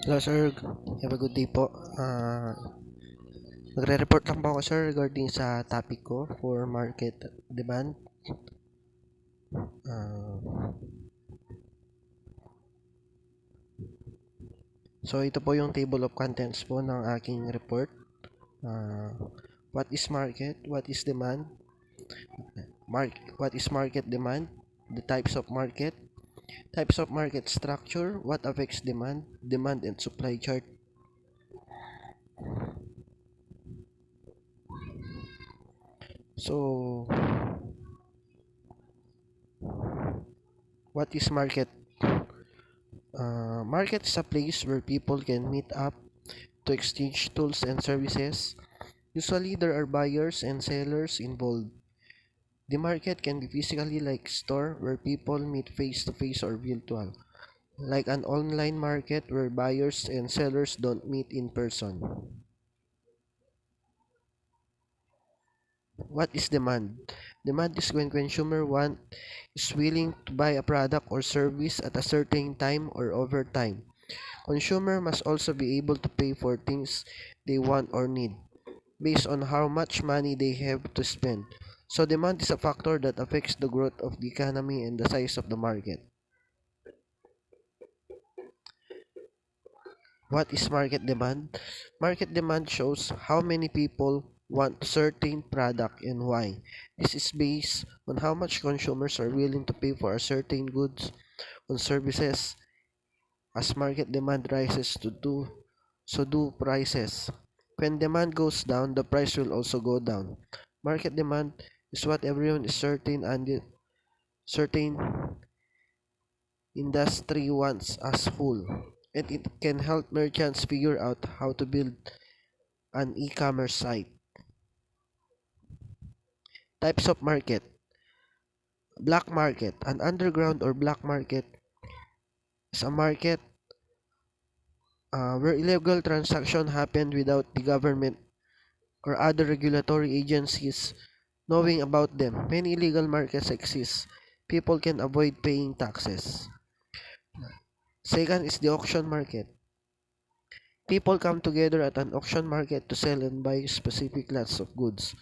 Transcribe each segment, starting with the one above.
Hello sir, have a good day po. Magre-report lang po ako sir regarding sa topic ko for market demand. Ah, so ito po yung table of contents po ng aking report. Ah, what is market? What is demand? What is market demand? The types of market structure, what affects demand and supply chart. So, what is market? Market is a place where people can meet up to exchange tools and services. Usually, there are buyers and sellers involved. The market can be physically like store where people meet face to face or virtual, like an online market where buyers and sellers don't meet in person. What is demand? Demand is when consumer is willing to buy a product or service at a certain time or over time. Consumer must also be able to pay for things they want or need, based on how much money they have to spend. So demand is a factor that affects the growth of the economy and the size of the market. What is market demand? Market demand shows how many people want a certain product and why. This is based on how much consumers are willing to pay for a certain goods or services. As market demand rises so do prices. When demand goes down, the price will also go down. Market demand is what everyone is certain industry wants as whole, and it can help merchants figure out how to build an e-commerce site. Types of market. Black market. An underground or black market is a market where illegal transactions happen without the government or other regulatory agencies knowing about them. Many illegal markets exist. People can avoid paying taxes. Second is the auction market. People come together at an auction market to sell and buy specific lots of goods.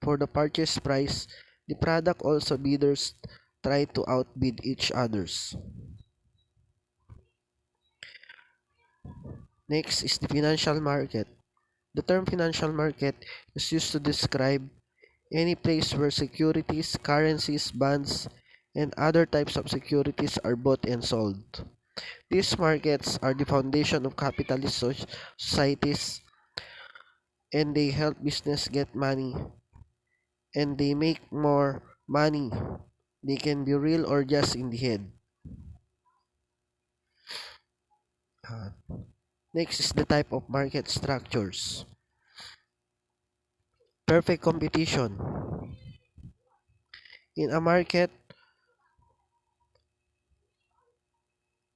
For the purchase price, the product also bidders try to outbid each others. Next is the financial market. The term financial market is used to describe any place where securities, currencies, bonds, and other types of securities are bought and sold. These markets are the foundation of capitalist societies, and they help business get money, and they make more money. They can be real or just in the head. Uh, Next is the type of market structures. Perfect competition. In a market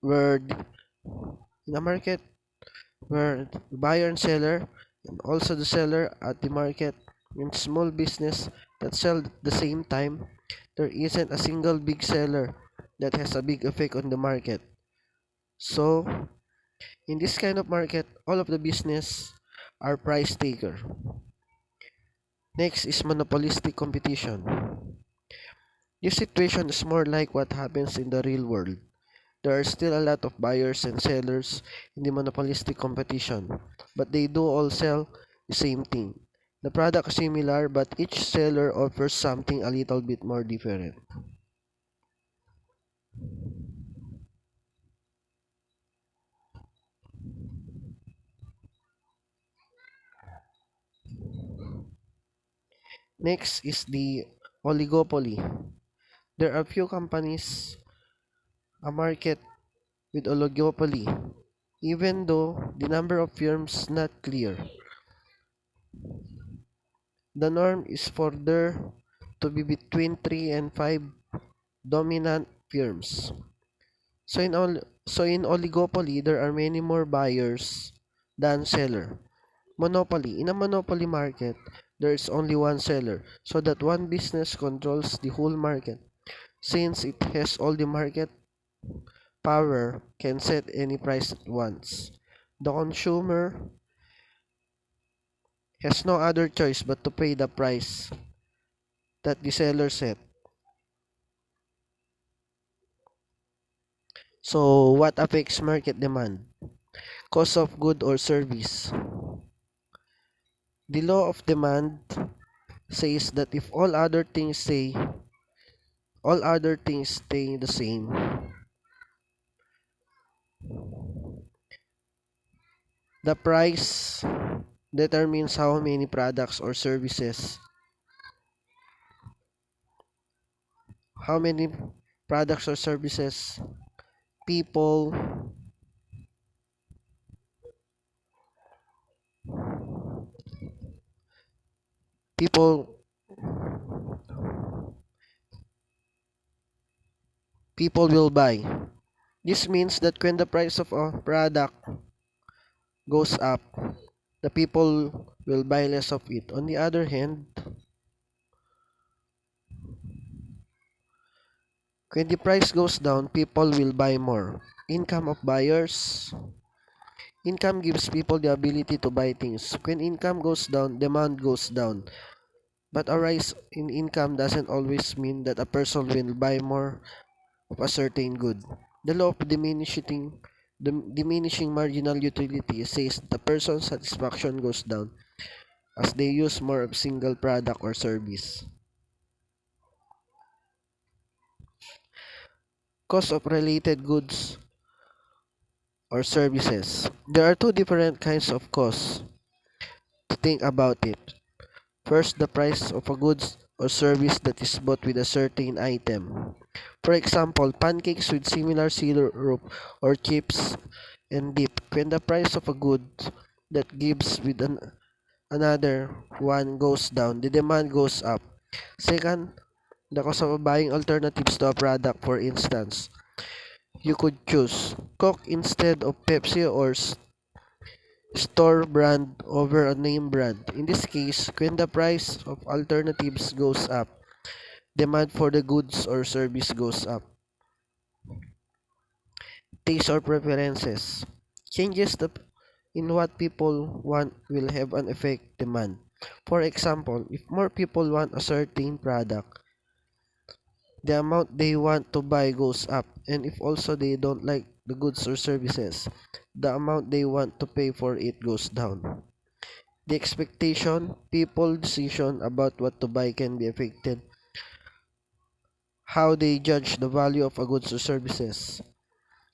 where in a market where the buyer and seller and also the seller at the market in small business that sell at the same time, there isn't a single big seller that has a big effect on the market. So, in this kind of market, all of the business are price taker. Next is monopolistic competition. This situation is more like what happens in the real world. There are still a lot of buyers and sellers in the monopolistic competition, but they do all sell the same thing. The product is similar, but each seller offers something a little bit more different. Next is the oligopoly. There are few companies, a market with oligopoly, even though the number of firms is not clear. The norm is for there to be between 3 and 5 dominant firms. So in oligopoly, there are many more buyers than seller. Monopoly. In a monopoly market, there is only one seller, so that one business controls the whole market. Since it has all the market power, can set any price at once. The consumer has no other choice but to pay the price that the seller set. So, what affects market demand? Cost of good or service. The law of demand says that if all other things stay the same, the price determines how many products or services people people people will buy. This means that when the price of a product goes up, the people will buy less of it. On the other hand, when the price goes down, people will buy more. Income of buyers. Income gives people the ability to buy things. When income goes down, demand goes down. But a rise in income doesn't always mean that a person will buy more of a certain good. The law of diminishing marginal utility says the person's satisfaction goes down as they use more of single product or service. Cost of related goods or services. There are two different kinds of costs to think about it. First, the price of a goods or service that is bought with a certain item. For example, pancakes with similar syrup or chips and dip. When the price of a good that gives with another one goes down, the demand goes up. Second, the cost of buying alternatives to a product. For instance, you could choose Coke instead of Pepsi or store brand over a name brand. In this case, when the price of alternatives goes up, demand for the goods or service goes up. Taste or preferences. Changes in what people want will have an effect demand. For example, if more people want a certain product, the amount they want to buy goes up, and if also they don't like the goods or services, the amount they want to pay for it goes down. The expectation, people's decision about what to buy can be affected how they judge the value of a goods or services.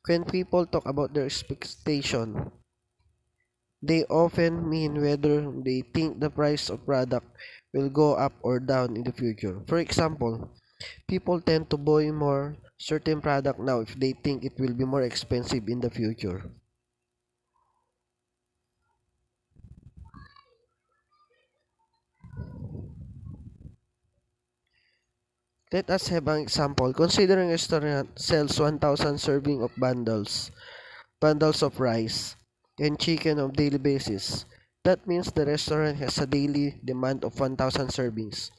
When people talk about their expectation, they often mean whether they think the price of product will go up or down in the future. For example, people tend to buy more certain product now if they think it will be more expensive in the future. Let us have an example. Consider a restaurant sells 1,000 serving of bundles of rice and chicken on daily basis. That means the restaurant has a daily demand of 1,000 servings.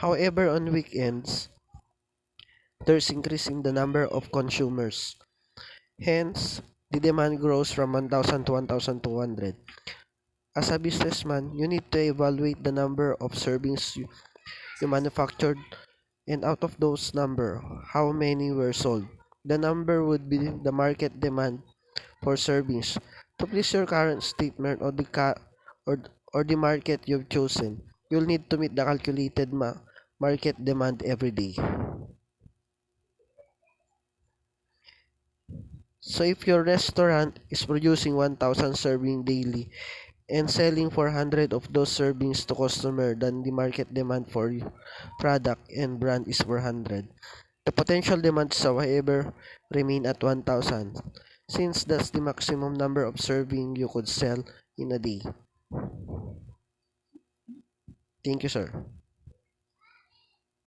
However, on weekends, there's increase in the number of consumers. Hence, the demand grows from 1,000 to 1,200. As a businessman, you need to evaluate the number of servings you manufactured and out of those number, how many were sold. The number would be the market demand for servings. To please your current statement or the market you've chosen, you'll need to meet the calculated market demand every day. So if your restaurant is producing 1,000 serving daily and selling 400 of those servings to customer, then the market demand for your product and brand is 400. The potential demand, however, remain at 1,000 since that's the maximum number of serving you could sell in a day. Thank you, sir.